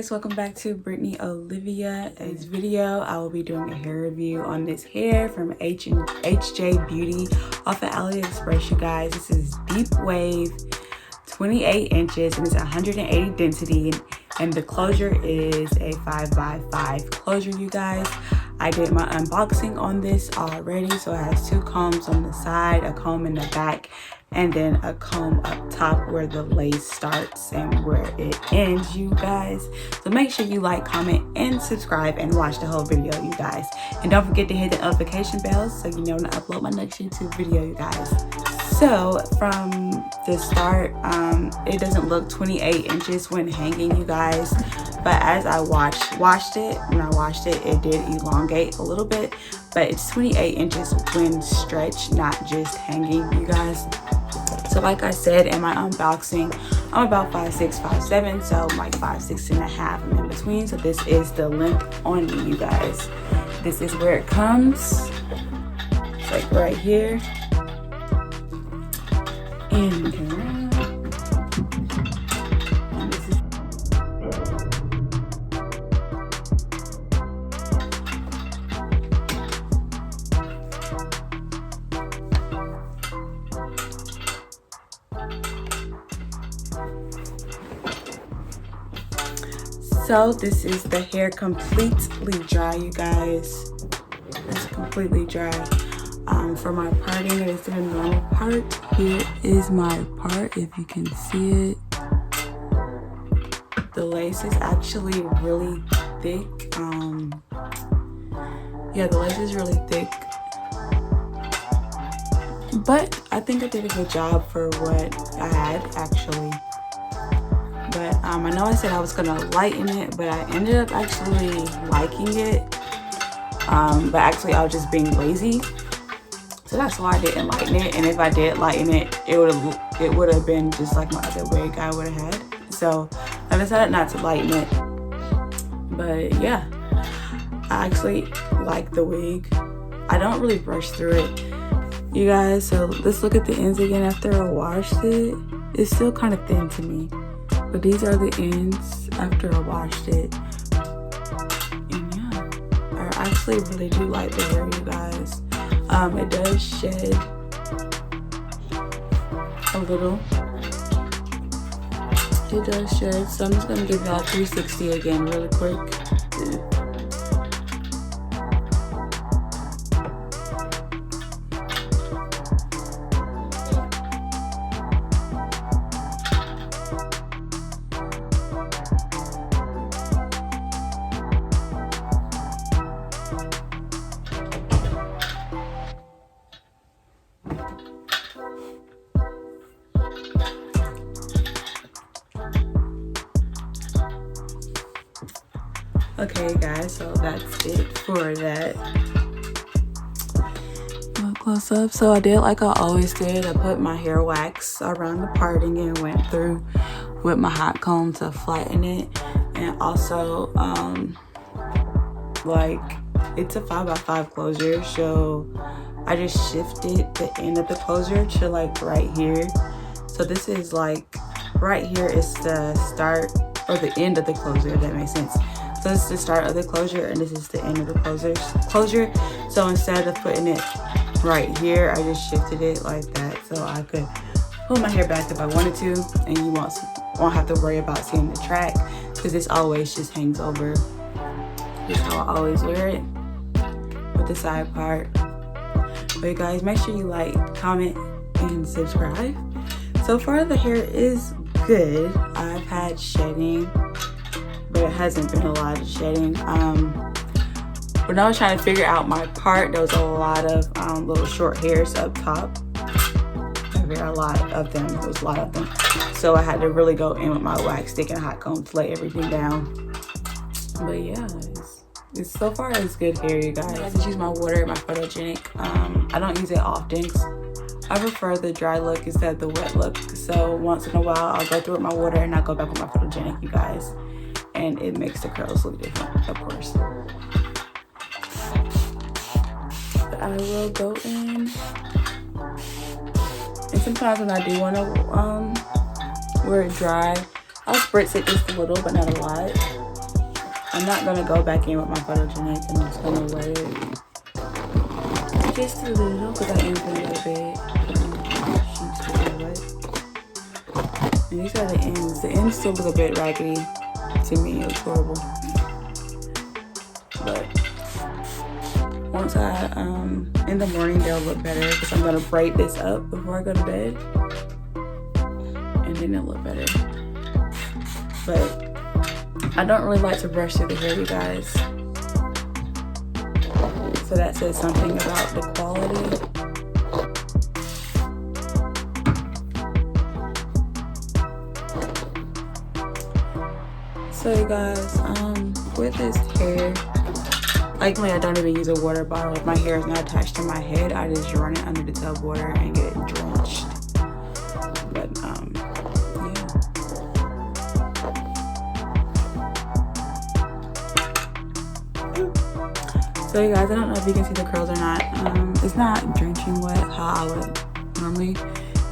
guys, welcome back to Brittany Olivia. In this video, I will be doing a hair review on this hair from HJ Beauty off of Aliexpress, you guys. This is deep wave, 28 inches, and it's 180 density, and the closure is a 5x5 closure, you guys. I did my unboxing on this already, so it has two combs on the side, a comb in the back, and then a comb up top where the lace starts and where it ends, you guys. So make sure you like, comment, and subscribe and watch the whole video, you guys. And don't forget to hit the notification bell so you know when I upload my next YouTube video, you guys. So from the start, it doesn't look 28 inches when hanging, you guys. But as I washed it, it did elongate a little bit. But it's 28 inches when stretched, not just hanging, you guys. So like I said in my unboxing, I'm about 5'6", 5'7", so I'm like 5'6" and a half. I'm in between, so this is the length on me, you guys. This is where it comes. It's like right here. And this is so this is the hair completely dry, you guys. It's completely dry. For my parting, it is the normal part. Here is my part, if you can see it. The lace is actually really thick. Yeah, the lace is really thick. But I think I did a good job for what I had, actually. But I know I said I was gonna lighten it, but I ended up actually liking it. But actually I was just being lazy. So that's why I didn't lighten it. And if I did lighten it, it would have been just like my other wig I would have had. So I decided not to lighten it. But yeah, I actually like the wig. I don't really brush through it, you guys. So let's look at the ends again after I washed it. It's still kind of thin to me. But these are the ends after I washed it. And yeah, I actually really do like the hair, you guys. It does shed a little. It does shed, so I'm just gonna give y'all 360 again really quick. Okay guys, so that's it for that. Close up. So I did like I always did. I put my hair wax around the parting and went through with my hot comb to flatten it. And also like it's a 5x5 closure, so I just shifted the end of the closure to like right here. So this is like right here is the start or the end of the closure, if that makes sense. So this is the start of the closure and this is the end of the closure. So instead of putting it right here, I just shifted it like that so I could pull my hair back if I wanted to, and you won't have to worry about seeing the track because this always just hangs over. This is how I always wear it with the side part. But you guys, make sure you like, comment, and subscribe. So far the hair is good. I've had shedding, but it hasn't been a lot of shedding. When I was trying to figure out my part, there was a lot of little short hairs up top. A lot of them. There was a lot of them. So I had to really go in with my wax stick and hot comb to lay everything down. But yeah, it's so far it's good hair, you guys. I just use my water, my photogenic. I don't use it often. I prefer the dry look instead of the wet look. So once in a while, I'll go through with my water and I'll go back with my photogenic, you guys. And it makes the curls look different, of course. But I will go in. And sometimes when I do want to wear it dry, I'll spritz it just a little, but not a lot. I'm not gonna go back in with my photogenic. I'm just gonna wet it just a little because I am feeling a bit sheets pretty wet. And these are the ends. The ends still look a bit raggedy to me. It looks horrible. But once in the morning they'll look better because I'm gonna braid this up before I go to bed, and then it'll look better. But I don't really like to brush through the hair, you guys. So that says something about the quality. So you guys, with this hair, like I don't even use a water bottle. If my hair is not attached to my head, I just run it under the tub water and get it drenched. But yeah. So you guys, I don't know if you can see the curls or not. It's not drenching wet how I would normally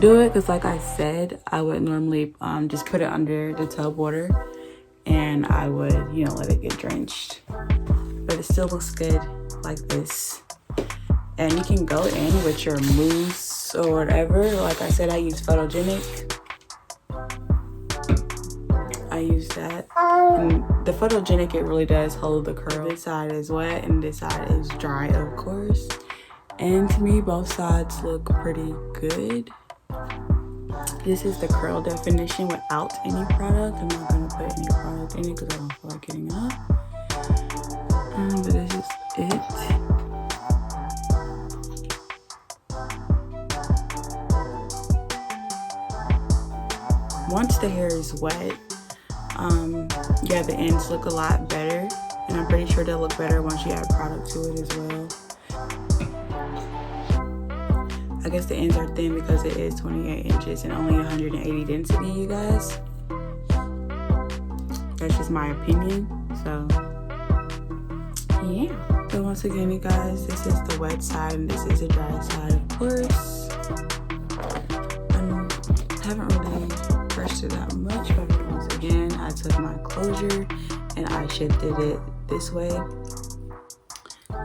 do it, because like I said, I would normally just put it under the tub water and I would, you know, let it get drenched. But it still looks good like this. And you can go in with your mousse or whatever. Like I said, I use photogenic. I use that. And the photogenic, it really does hold the curl. This side is wet and this side is dry, of course. And to me, both sides look pretty good. This is the curl definition without any product. I'm not gonna put any product in it because I don't feel like getting up. But this is it. Once the hair is wet, yeah, the ends look a lot better, and I'm pretty sure they'll look better once you add product to it as well. I guess the ends are thin because it is 28 inches and only 180 density, you guys. That's just my opinion. So yeah. So once again, you guys, this is the wet side and this is the dry side, of course. I haven't really brushed it that much, but once again, I took my closure and I shifted it this way,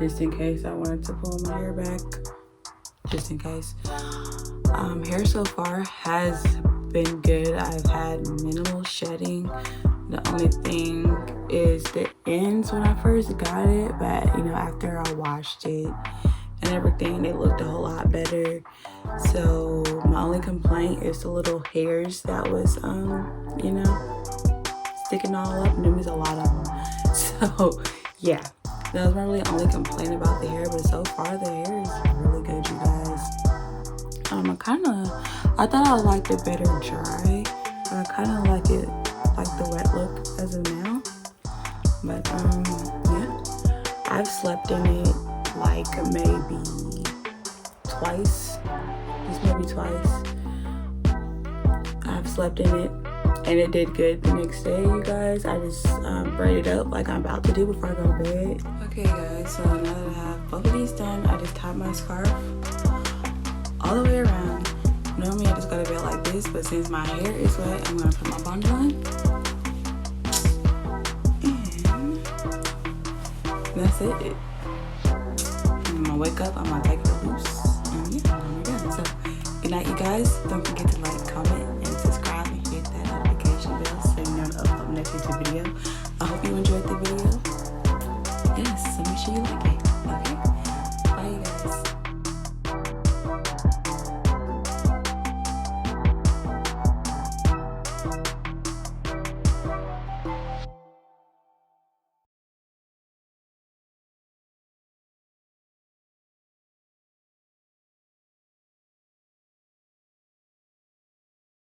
just in case I wanted to pull my hair back. Just in case. Hair so far has been good. I've had minimal shedding. The only thing is the ends when I first got it, but you know, after I washed it and everything, they looked a whole lot better. So my only complaint is the little hairs that was you know, sticking all up, and there was a lot of them. So yeah, that was my really only complaint about the hair, but so far the hair is really good, you guys. I thought I liked it better dry. I kind of like it like the wet look as of now. But yeah, I've slept in it like maybe twice, just maybe twice. I've slept in it and it did good the next day, you guys. I just braided up like I'm about to do before I go to bed. Okay guys, so now that I have both of these done, I just tied my scarf all the way around. Normally I just go to bed like this, but since my hair is wet, I'm gonna put my bundle on. And that's it. I'm gonna wake up, I'm gonna take it loose. And yeah, I'm done. So good night, you guys. Don't forget